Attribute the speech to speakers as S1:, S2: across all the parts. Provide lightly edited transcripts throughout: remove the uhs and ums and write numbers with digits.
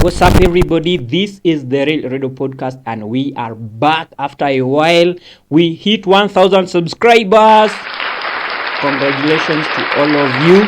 S1: What's up, everybody? This is the Real Radio Podcast, and we are back after a while. We hit 1,000 subscribers. Congratulations to all of you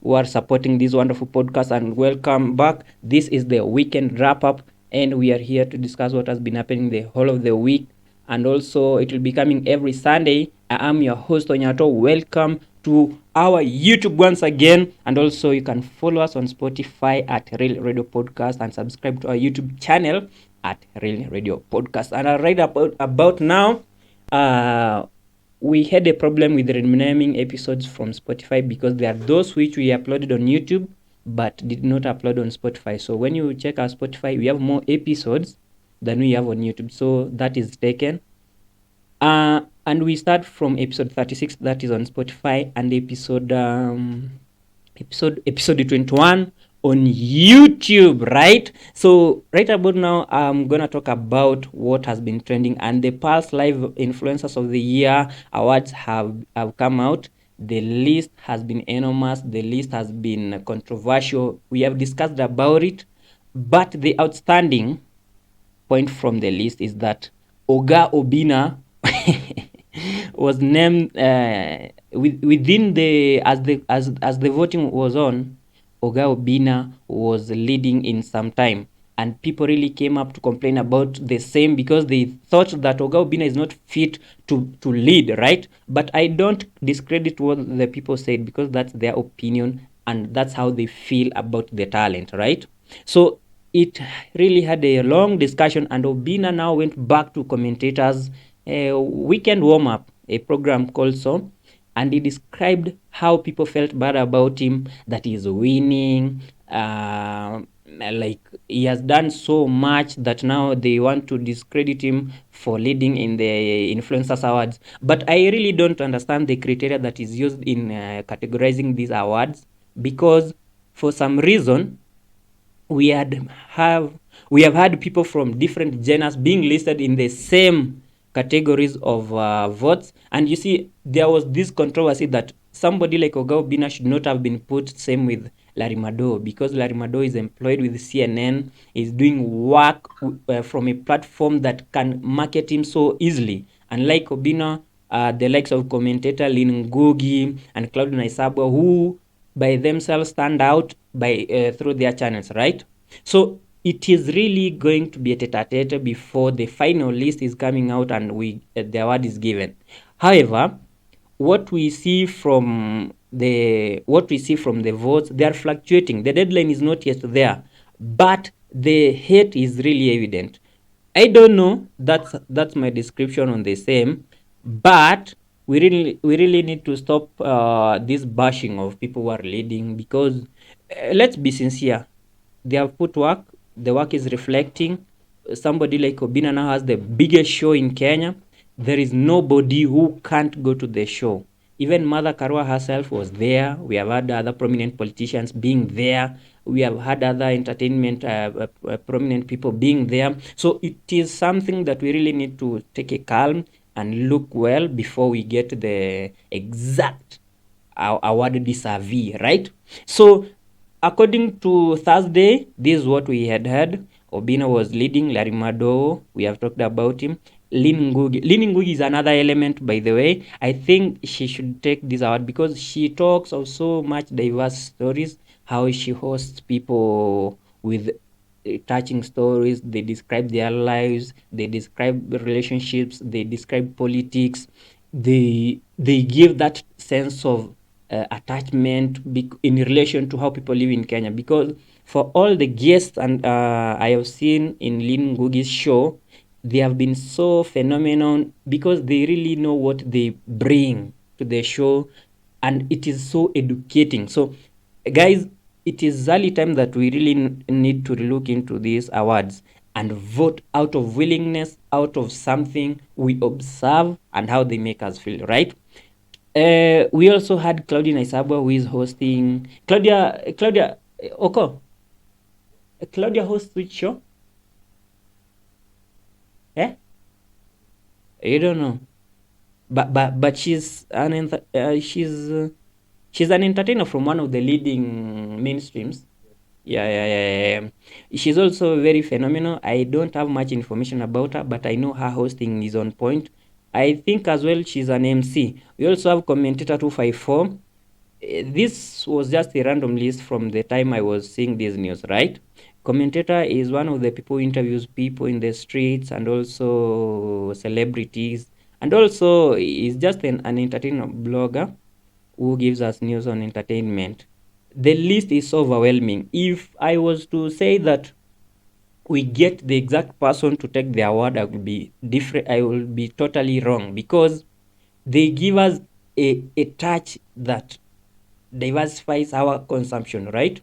S1: who are supporting this wonderful podcast, and welcome back. This is the weekend wrap up, and we are here to discuss what has been happening the whole of the week. And also, it will be coming every Sunday. I am your host, Onyato. Welcome to our YouTube once again. And also, you can follow us on Spotify at Real Radio Podcast and subscribe to our YouTube channel at Real Radio Podcast. And right about now, we had a problem with renaming episodes from Spotify because there are those which we uploaded on YouTube but did not upload on Spotify. So when you check our Spotify, we have more episodes than we have on YouTube. So that is taken. And we start from episode 36, that is on Spotify, and episode 21 on YouTube, right? So right about now, I'm gonna talk about what has been trending, and the Pulse Live Influencers of the Year awards have come out. The list has been enormous. The list has been controversial. We have discussed about it, but the outstanding point from the list is that Oga Obina was named within the as the voting was on. Oga Obina was leading in some time, and people really came up to complain about the same because they thought that Oga Obina is not fit to lead, right? But I don't discredit what the people said because that's their opinion and that's how they feel about the talent, right? So it really had a long discussion, and Obina now went back to commentators weekend warm up, a program called So, and he described how people felt bad about him, that he's winning, like he has done so much that now they want to discredit him for leading in the influencers awards. But I really don't understand the criteria that is used in categorizing these awards, because for some reason we have had people from different genres being listed in the same categories of votes. And you see, there was this controversy that somebody like Oga Obina should not have been put same with Larry Madowo, because Larry Madowo is employed with CNN, is doing work from a platform that can market him so easily. Unlike Obina, the likes of commentator Lynn Ngugi and Claudio Naisabwa, who by themselves stand out by through their channels, right? So it is really going to be a tete-a-tete before the final list is coming out and the award is given. However, what we see from the votes, they are fluctuating. The deadline is not yet there, but the hate is really evident. I don't know. That's my description on the same, but we really need to stop this bashing of people who are leading, because let's be sincere, they have put work. The work is reflecting. Somebody like Obina now has the biggest show in Kenya. There is nobody who can't go to the show. Even Mother Karua herself was there. We have had other prominent politicians being there. We have had other entertainment prominent people being there. So it is something that we really need to take a calm and look well before we get the exact award deservee, right? So according to Thursday, this is what we had heard. Obina was leading. Larry Madowo, we have talked about him. Lynn Ngugi is another element, by the way. I think she should take this award because she talks of so much diverse stories, how she hosts people with touching stories. They describe their lives, they describe relationships, they describe politics. They give that sense of attachment in relation to how people live in Kenya. Because for all the guests and I have seen in Lynn Ngugi's show, they have been so phenomenal because they really know what they bring to the show, and it is so educating. So guys, it is early time that we really need to look into these awards and vote out of willingness, out of something we observe and how they make us feel, right? We also had Claudia Naisabwa, who is hosting. Claudia Oko. Claudia hosts which show? Eh? You don't know. But she's she's an entertainer from one of the leading mainstreams. Yeah. She's also very phenomenal. I don't have much information about her, but I know her hosting is on point. I think as well she's an MC. We also have commentator 254. This was just a random list from the time I was seeing this news, right? Commentator is one of the people who interviews people in the streets and also celebrities, and also is just an entertainment blogger who gives us news on entertainment. The list is so overwhelming. If I was to say that we get the exact person to take the award, I will be different. I will be totally wrong because they give us a touch that diversifies our consumption, right?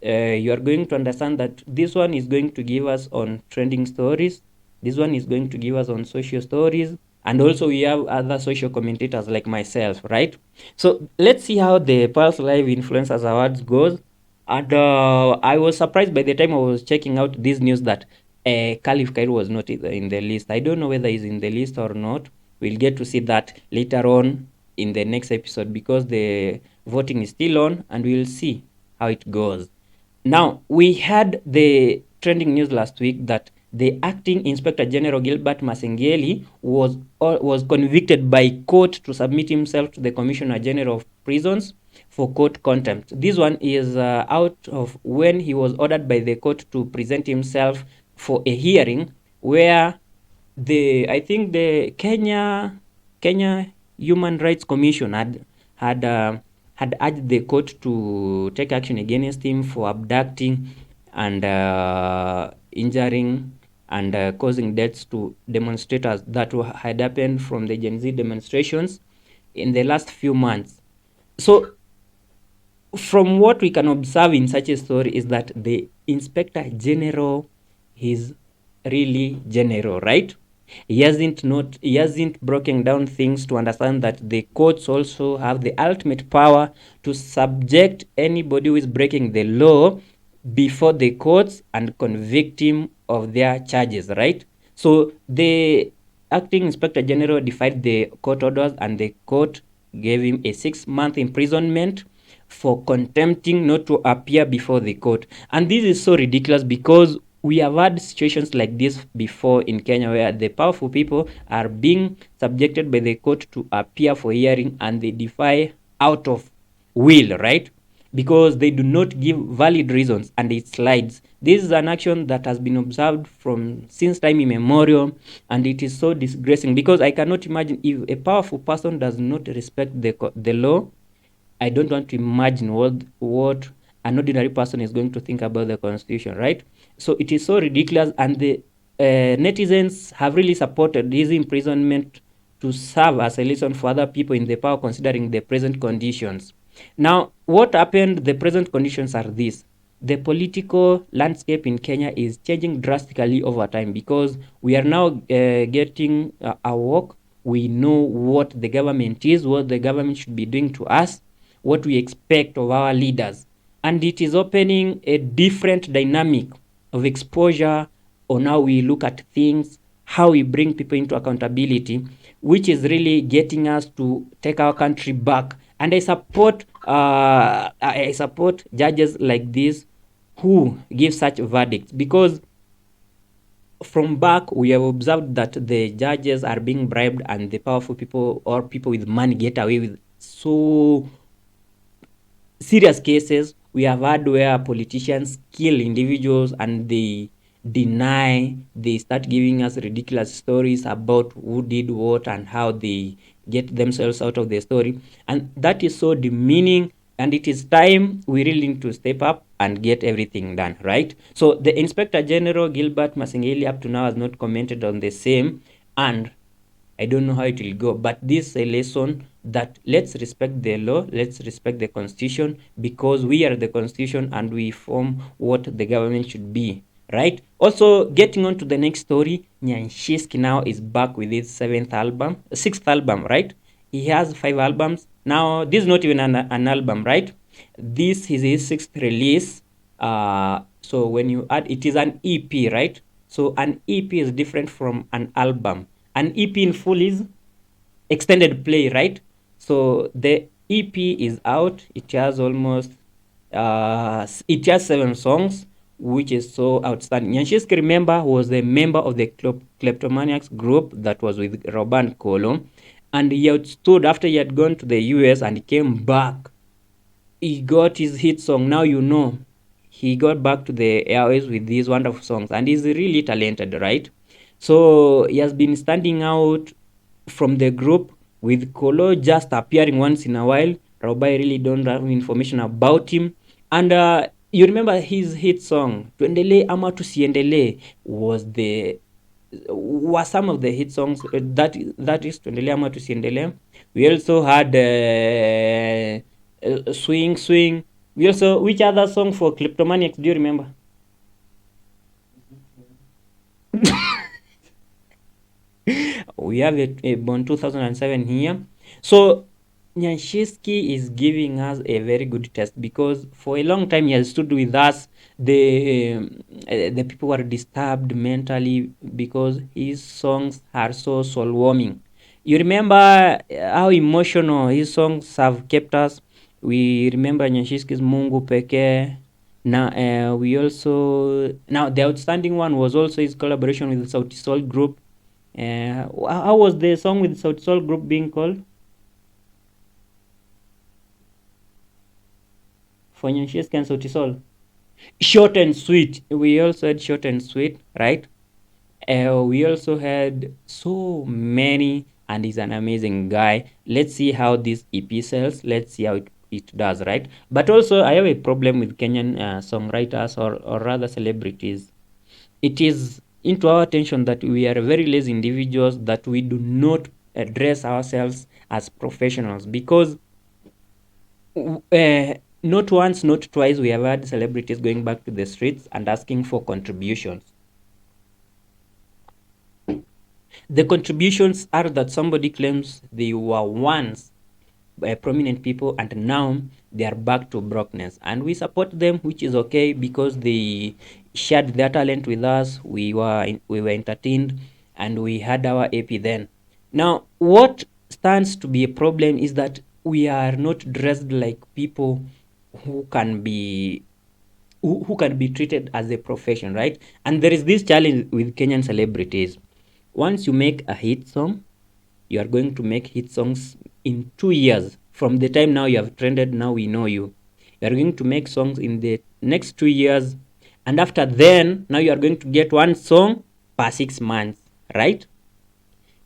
S1: You are going to understand that this one is going to give us on trending stories, this one is going to give us on social stories, and also we have other social commentators like myself, right? So let's see how the Pulse Live Influencers Awards goes. And I was surprised by the time I was checking out this news that Caliph Cairo was not in the list. I don't know whether he's in the list or not. We'll get to see that later on in the next episode because the voting is still on and we'll see how it goes. Now, we had the trending news last week that the acting Inspector General Gilbert Masengeli was convicted by court to submit himself to the Commissioner General of Prisons for court contempt. This one is out of when he was ordered by the court to present himself for a hearing where I think the Kenya Human Rights Commission had uh, had urged the court to take action against him for abducting and injuring and causing deaths to demonstrators that had happened from the Gen Z demonstrations in the last few months. So from what we can observe in such a story is that the inspector general is really general, right? He hasn't broken down things to understand that the courts also have the ultimate power to subject anybody who is breaking the law before the courts and convict him of their charges, right? So the acting inspector general defied the court orders and the court gave him a 6-month imprisonment for contempting not to appear before the court. And this is so ridiculous because we have had situations like this before in Kenya where the powerful people are being subjected by the court to appear for hearing and they defy out of will, right? Because they do not give valid reasons and it slides. This is an action that has been observed from since time immemorial, and it is so disgracing because I cannot imagine if a powerful person does not respect the law. I don't want to imagine what an ordinary person is going to think about the constitution, right? So it is so ridiculous, and the netizens have really supported his imprisonment to serve as a lesson for other people in the power, considering the present conditions. Now, what happened? The present conditions are this. The political landscape in Kenya is changing drastically over time because we are now getting awoke. We know what the government is, what the government should be doing to us, what we expect of our leaders. And it is opening a different dynamic of exposure on how we look at things, how we bring people into accountability, which is really getting us to take our country back. And I support judges like this who give such verdicts because from back we have observed that the judges are being bribed and the powerful people or people with money get away with so serious cases. We have had where politicians kill individuals and they start giving us ridiculous stories about who did what and how they get themselves out of the story. And that is so demeaning. And it is time we really need to step up and get everything done, right? So the Inspector General Gilbert Masengeli up to now has not commented on the same. And I don't know how it will go, but this is a lesson that let's respect the law, let's respect the constitution because we are the constitution and we form what the government should be, right? Also, getting on to the next story, Nyanshiski now is back with his sixth album, right? He has 5 albums. Now, this is not even an album, right? This is his sixth release. So when you add, it is an EP, right? So an EP is different from an album. An EP in full is extended play, right? So the EP is out. It has almost It has 7 songs, which is so outstanding. Nyanshiski, remember, was a member of the Kleptomaniacs group that was with Roban Kolo, and he outstood after he had gone to the US and he came back. He got his hit song, Now You Know. He got back to the airways with these wonderful songs, and he's really talented, right? So he has been standing out from the group, with Kolo just appearing once in a while. Robai really don't have information about him. And you remember his hit song, Tuendele ama tusiendele, were some of the hit songs. That is Tuendele ama tusiendele. We also had Swing Swing. We also, which other song for Kleptomaniacs do you remember? We have a born 2007 here. So Nyanshiski is giving us a very good test, because for a long time he has stood with us. The people were disturbed mentally because his songs are so soul warming. You remember how emotional his songs have kept us. We remember Nyanshiski's Mungu Peke. Now we also, now the outstanding one was also his collaboration with the Sauti Sol group. How was the song with Sauti Sol group being called? For Nyanshiski and Sauti Sol. Short and Sweet. We also had Short and Sweet, right? We also had so many, and he's an amazing guy. Let's see how this EP sells. Let's see how it does, right? But also, I have a problem with Kenyan songwriters, or rather celebrities. It is into our attention that we are very lazy individuals, that we do not address ourselves as professionals, because not once, not twice, we have had celebrities going back to the streets and asking for contributions. The contributions are that somebody claims they were once prominent people and now they are back to brokenness, and we support them, which is okay, because they shared their talent with us. We were entertained, and we had our AP then. Now what stands to be a problem is that we are not dressed like people who can be who can be treated as a profession, right? And there is this challenge with Kenyan celebrities. Once you make a hit song, you are going to make hit songs in 2 years from the time now you have trended. Now we know you. You are going to make songs in the next 2 years, and after then, now you are going to get one song per 6 months, right?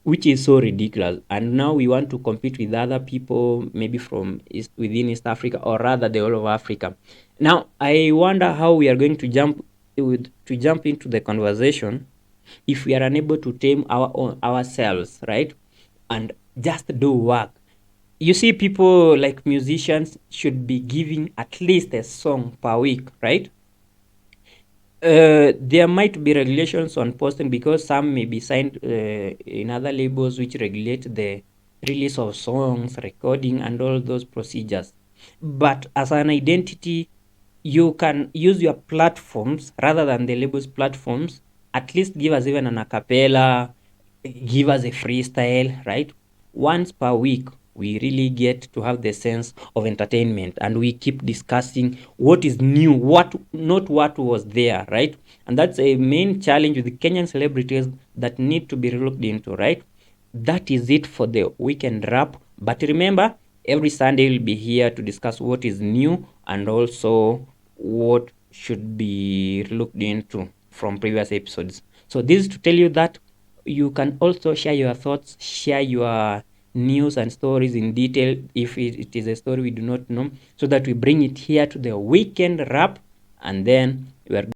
S1: Which is so ridiculous. And now we want to compete with other people, maybe from within East Africa, or rather the whole of Africa. Now I wonder how we are going to jump into the conversation if we are unable to tame our own ourselves, right? And just do work. You see, people like musicians should be giving at least a song per week, right? There might be regulations on posting, because some may be signed in other labels which regulate the release of songs, recording, and all those procedures. But as an identity, you can use your platforms rather than the labels platforms. At least give us even an acapella, give us a freestyle, right? Once per week, we really get to have the sense of entertainment, and we keep discussing what is new, what not what was there, right? And that's a main challenge with the Kenyan celebrities that need to be looked into, right? That is it for the weekend wrap. But remember, every Sunday we'll be here to discuss what is new, and also what should be looked into from previous episodes. So this is to tell you that you can also share your thoughts, share your news and stories in detail if it is a story we do not know, so that we bring it here to the weekend wrap, and then we are